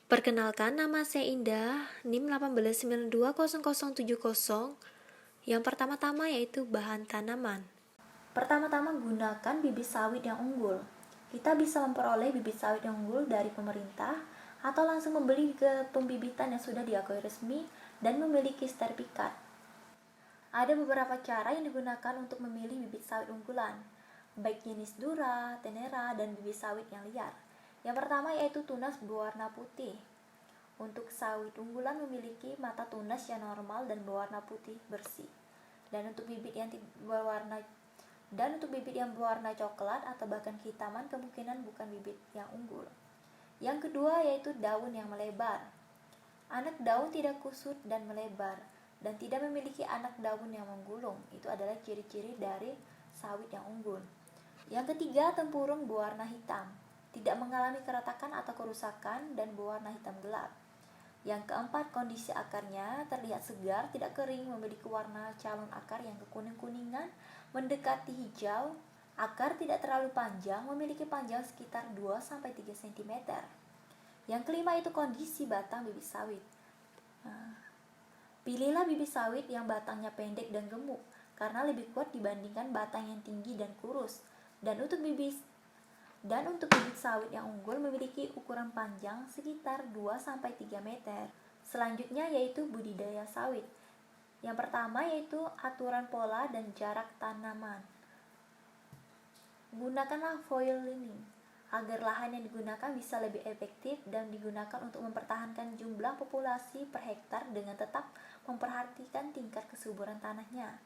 Perkenalkan, nama saya Indah, NIM 18920070. Yang pertama-tama yaitu bahan tanaman. Pertama-tama gunakan bibit sawit yang unggul. Kita bisa memperoleh bibit sawit yang unggul dari pemerintah atau langsung membeli ke pembibitan yang sudah diakui resmi dan memiliki sertifikat. Ada beberapa cara yang digunakan untuk memilih bibit sawit unggulan, baik jenis Dura, Tenera, dan bibit sawit yang liar. Yang pertama yaitu tunas berwarna putih. Untuk sawit unggulan memiliki mata tunas yang normal dan berwarna putih bersih. Dan untuk bibit yang berwarna coklat atau bahkan kehitaman kemungkinan bukan bibit yang unggul. Yang kedua yaitu daun yang melebar. Anak daun tidak kusut dan melebar dan tidak memiliki anak daun yang menggulung. Itu adalah ciri-ciri dari sawit yang unggul. Yang ketiga, tempurung berwarna hitam, tidak mengalami keretakan atau kerusakan dan berwarna hitam gelap. Yang keempat, kondisi akarnya terlihat segar, tidak kering, memiliki warna calon akar yang kekuning-kuningan mendekati hijau. Akar tidak terlalu panjang, memiliki panjang sekitar 2-3 cm. Yang kelima itu kondisi batang bibit sawit. Pilihlah bibit sawit yang batangnya pendek dan gemuk karena lebih kuat dibandingkan batang yang tinggi dan kurus. Dan untuk bibit sawit yang unggul memiliki ukuran panjang sekitar 2-3 meter. Selanjutnya yaitu budidaya sawit. Yang pertama yaitu aturan pola dan jarak tanaman. Gunakanlah foil lining agar lahan yang digunakan bisa lebih efektif dan digunakan untuk mempertahankan jumlah populasi per hektar dengan tetap memperhatikan tingkat kesuburan tanahnya.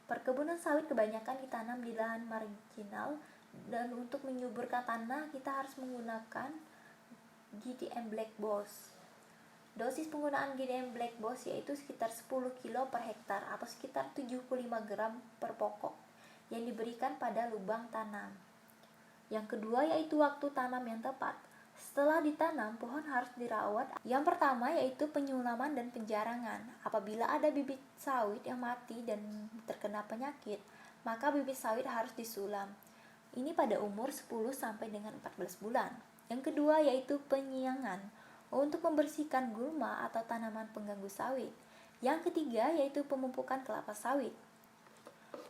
Perkebunan sawit kebanyakan ditanam di lahan marginal dan untuk menyuburkan tanah kita harus menggunakan GDM Black Boss. Dosis penggunaan GDM Black Boss yaitu sekitar 10 kg per hektar atau sekitar 75 gram per pokok yang diberikan pada lubang tanam. Yang kedua yaitu waktu tanam yang tepat. Setelah ditanam, pohon harus dirawat. Yang pertama yaitu penyulaman dan penjarangan. Apabila ada bibit sawit yang mati dan terkena penyakit, maka bibit sawit harus disulam. Ini pada umur 10-14 bulan. Yang kedua yaitu penyiangan untuk membersihkan gulma atau tanaman pengganggu sawit. Yang ketiga yaitu pemupukan kelapa sawit.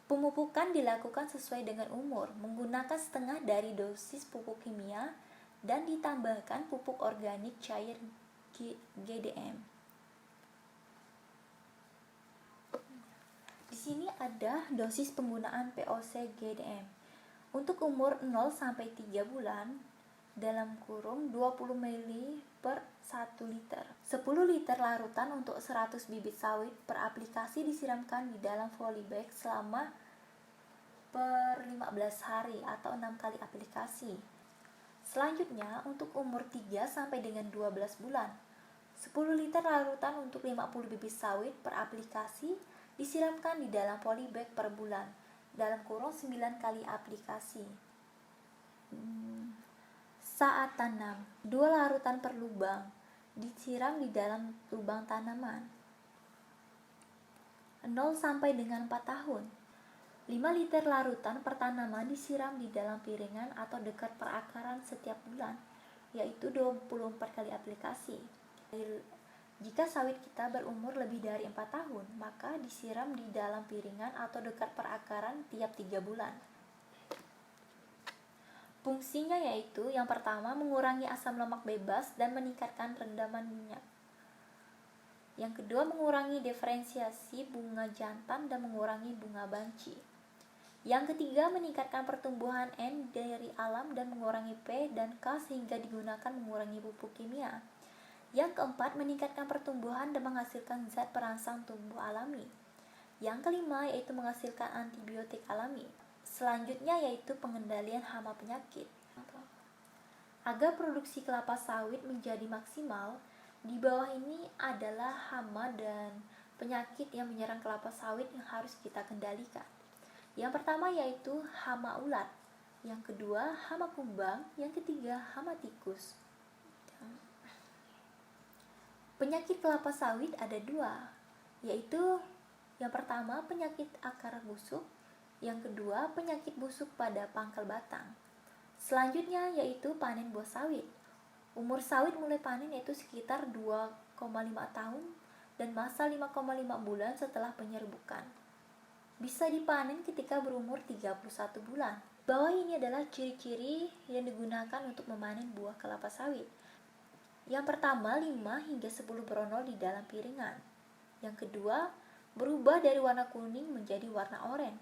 Pemupukan dilakukan sesuai dengan umur, menggunakan setengah dari dosis pupuk kimia dan ditambahkan pupuk organik cair GDM. Di sini ada dosis penggunaan POC GDM. Untuk umur 0-3 bulan, dalam kurung 20 ml per 1 liter. 10 liter larutan untuk 100 bibit sawit per aplikasi disiramkan di dalam polybag selama per 15 hari atau 6 kali aplikasi. Selanjutnya, untuk umur 3-12 bulan, 10 liter larutan untuk 50 bibit sawit per aplikasi disiramkan di dalam polybag per bulan, dalam kurung 9 kali aplikasi. Saat tanam, 2 larutan per lubang, disiram di dalam lubang tanaman. 0-4 tahun, 5 liter larutan per tanaman disiram di dalam piringan atau dekat perakaran setiap bulan, yaitu 24 kali aplikasi. Jika sawit kita berumur lebih dari 4 tahun, maka disiram di dalam piringan atau dekat perakaran tiap 3 bulan. Fungsinya yaitu yang pertama mengurangi asam lemak bebas dan meningkatkan rendaman minyak. Yang kedua mengurangi diferensiasi bunga jantan dan mengurangi bunga banci. Yang ketiga meningkatkan pertumbuhan N dari alam dan mengurangi P dan K sehingga digunakan mengurangi pupuk kimia. Yang keempat meningkatkan pertumbuhan dan menghasilkan zat perangsang tumbuh alami. Yang kelima yaitu menghasilkan antibiotik alami. Selanjutnya yaitu pengendalian hama penyakit. Agar produksi kelapa sawit menjadi maksimal, di bawah ini adalah hama dan penyakit yang menyerang kelapa sawit yang harus kita kendalikan. Yang pertama yaitu hama ulat, yang kedua hama kumbang, yang ketiga hama tikus. Penyakit kelapa sawit ada 2, yaitu yang pertama penyakit akar busuk, yang kedua penyakit busuk pada pangkal batang. Selanjutnya yaitu panen buah sawit. Umur sawit mulai panen yaitu sekitar 2,5 tahun dan masa 5,5 bulan setelah penyerbukan. Bisa dipanen ketika berumur 31 bulan. Bawah ini adalah ciri-ciri yang digunakan untuk memanen buah kelapa sawit. Yang pertama, 5 hingga 10 brondol di dalam piringan. Yang kedua, berubah dari warna kuning menjadi warna oranye.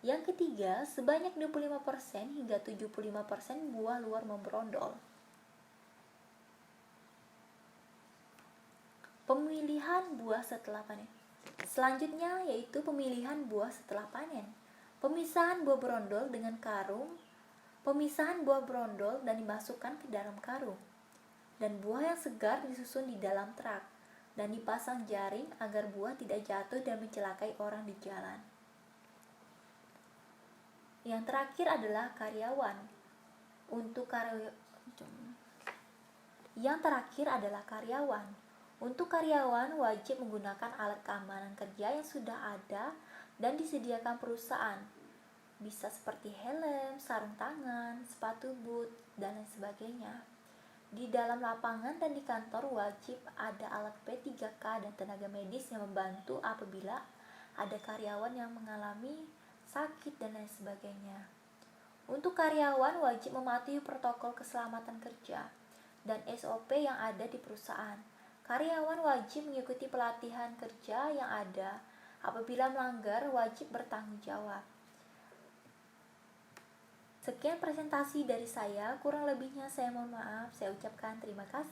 Yang ketiga, sebanyak 25% hingga 75% buah luar membrondol. Pemilihan buah setelah panen. Selanjutnya yaitu pemilihan buah setelah panen. Pemisahan buah brondol dengan karung. Pemisahan buah brondol dan dimasukkan ke dalam karung. Dan buah yang segar disusun di dalam truk dan dipasang jaring agar buah tidak jatuh dan mencelakai orang di jalan. Yang terakhir adalah karyawan. Untuk karyawan wajib menggunakan alat keamanan kerja yang sudah ada dan disediakan perusahaan. Bisa seperti helm, sarung tangan, sepatu boot, dan lain sebagainya. Di dalam lapangan dan di kantor wajib ada alat P3K dan tenaga medis yang membantu apabila ada karyawan yang mengalami sakit dan lain sebagainya. Untuk karyawan wajib mematuhi protokol keselamatan kerja dan SOP yang ada di perusahaan. Karyawan wajib mengikuti pelatihan kerja yang ada. Apabila melanggar, wajib bertanggung jawab. Sekian presentasi dari saya, kurang lebihnya saya mohon maaf. Saya ucapkan terima kasih.